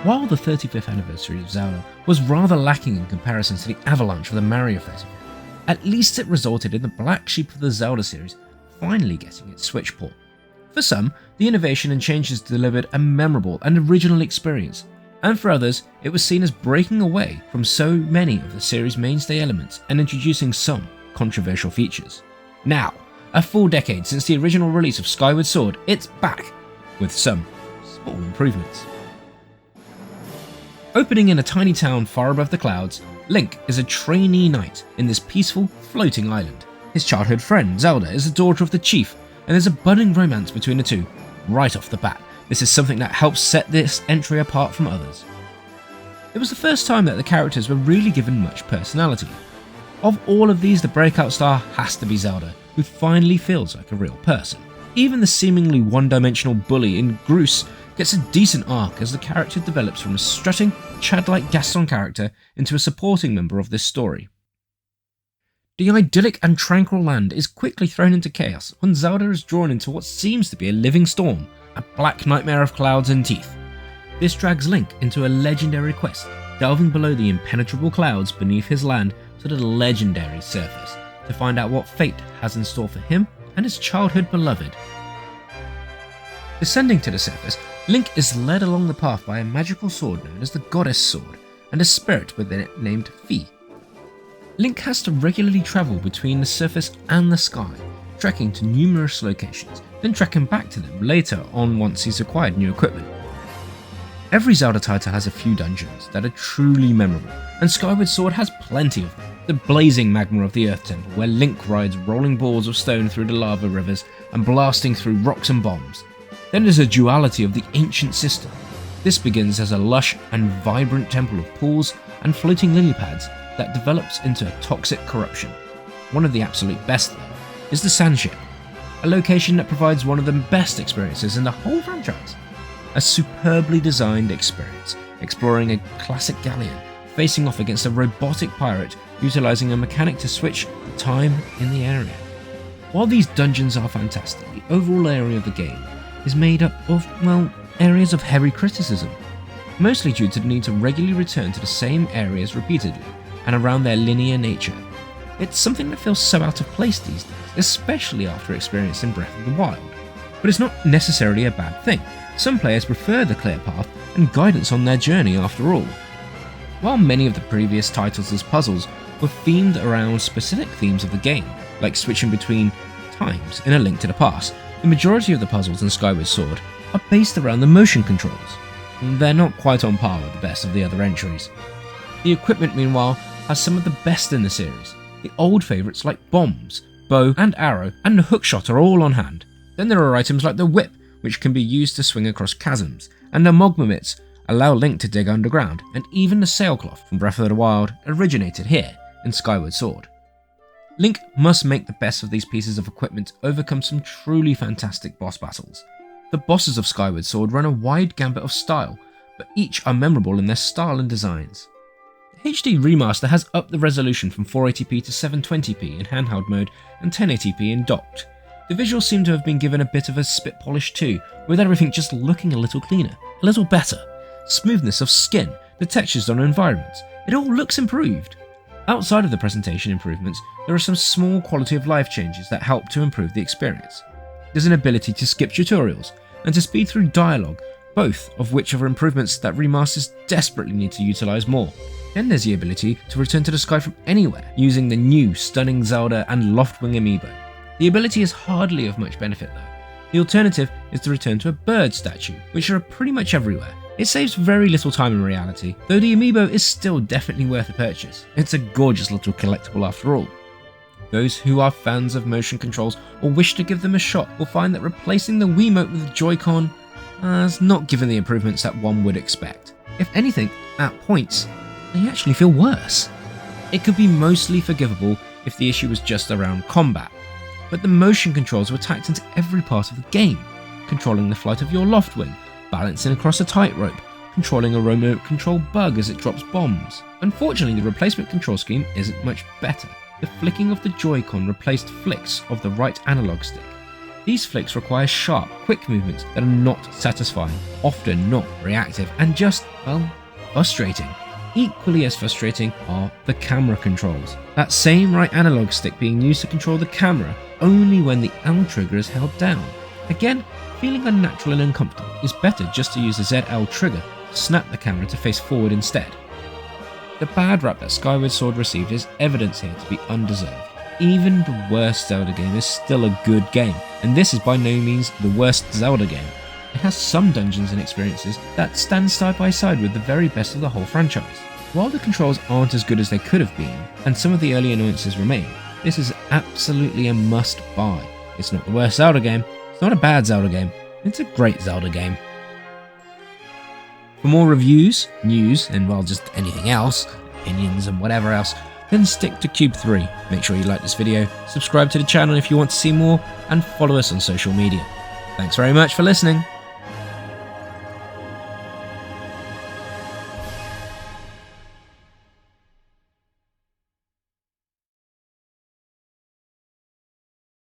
While the 35th anniversary of Zelda was rather lacking in comparison to the avalanche of the Mario Festival, at least it resulted in the black sheep of the Zelda series finally getting its Switch port. For some, the innovation and changes delivered a memorable and original experience, and for others, it was seen as breaking away from so many of the series' mainstay elements and introducing some controversial features. Now, a full decade since the original release of Skyward Sword, it's back, with some small improvements. Opening in a tiny town far above the clouds, Link is a trainee knight in this peaceful, floating island. His childhood friend, Zelda, is the daughter of the chief, and there's a budding romance between the two, right off the bat. This is something that helps set this entry apart from others. It was the first time that the characters were really given much personality. Of all of these, the breakout star has to be Zelda, who finally feels like a real person. Even the seemingly one-dimensional bully in Groose gets a decent arc as the character develops from a strutting, Chad-like Gaston character into a supporting member of this story. The idyllic and tranquil land is quickly thrown into chaos when Zelda is drawn into what seems to be a living storm, a black nightmare of clouds and teeth. This drags Link into a legendary quest, delving below the impenetrable clouds beneath his land to the legendary surface, to find out what fate has in store for him and his childhood beloved. Descending to the surface, Link is led along the path by a magical sword known as the Goddess Sword, and a spirit within it named Fi. Link has to regularly travel between the surface and the sky, trekking to numerous locations, then trekking back to them later on once he's acquired new equipment. Every Zelda title has a few dungeons that are truly memorable, and Skyward Sword has plenty of them. The blazing magma of the Earth Temple, where Link rides rolling balls of stone through the lava rivers and blasting through rocks and bombs. Then there's a duality of the ancient system. This begins as a lush and vibrant temple of pools and floating lily pads that develops into a toxic corruption. One of the absolute best though is the Sandship, a location that provides one of the best experiences in the whole franchise. A superbly designed experience, exploring a classic galleon, facing off against a robotic pirate, utilising a mechanic to switch the time in the area. While these dungeons are fantastic, the overall area of the game is made up of, areas of heavy criticism, mostly due to the need to regularly return to the same areas repeatedly, and around their linear nature. It's something that feels so out of place these days, especially after experiencing Breath of the Wild. But it's not necessarily a bad thing. Some players prefer the clear path and guidance on their journey after all. While many of the previous titles as puzzles were themed around specific themes of the game, like switching between times in A Link to the Past, the majority of the puzzles in Skyward Sword are based around the motion controls. They're not quite on par with the best of the other entries. The equipment, meanwhile, has some of the best in the series. The old favourites like bombs, bow and arrow, and the hookshot are all on hand. Then there are items like the whip, which can be used to swing across chasms, and the mogmamits allow Link to dig underground, and even the sailcloth from Breath of the Wild originated here in Skyward Sword. Link must make the best of these pieces of equipment to overcome some truly fantastic boss battles. The bosses of Skyward Sword run a wide gambit of style, but each are memorable in their style and designs. The HD remaster has upped the resolution from 480p to 720p in handheld mode and 1080p in docked. The visuals seem to have been given a bit of a spit polish too, with everything just looking a little cleaner, a little better. Smoothness of skin, the textures on environments, it all looks improved. Outside of the presentation improvements, there are some small quality of life changes that help to improve the experience. There's an ability to skip tutorials and to speed through dialogue, both of which are improvements that remasters desperately need to utilise more. Then there's the ability to return to the sky from anywhere using the new stunning Zelda and Loftwing amiibo. The ability is hardly of much benefit though. The alternative is to return to a bird statue, which are pretty much everywhere. It saves very little time in reality, though the amiibo is still definitely worth a purchase. It's a gorgeous little collectible after all. Those who are fans of motion controls or wish to give them a shot will find that replacing the Wiimote with the Joy-Con has not given the improvements that one would expect. If anything, at points, they actually feel worse. It could be mostly forgivable if the issue was just around combat, but the motion controls were tacked into every part of the game, controlling the flight of your Loftwing, balancing across a tightrope, controlling a remote control bug as it drops bombs. Unfortunately, the replacement control scheme isn't much better. The flicking of the Joy-Con replaced flicks of the right analog stick. These flicks require sharp, quick movements that are not satisfying, often not reactive, and just, well, frustrating. Equally as frustrating are the camera controls. That same right analog stick being used to control the camera only when the L trigger is held down. Again, feeling unnatural and uncomfortable, it's better just to use the ZL trigger to snap the camera to face forward instead. The bad rap that Skyward Sword received is evidence here to be undeserved. Even the worst Zelda game is still a good game, and this is by no means the worst Zelda game. It has some dungeons and experiences that stand side by side with the very best of the whole franchise. While the controls aren't as good as they could have been, and some of the early annoyances remain, this is absolutely a must buy. It's not the worst Zelda game, it's not a bad Zelda game, it's a great Zelda game. For more reviews, news, and well, just anything else, opinions and whatever else, then stick to Cube 3. Make sure you like this video, subscribe to the channel if you want to see more, and follow us on social media. Thanks very much for listening.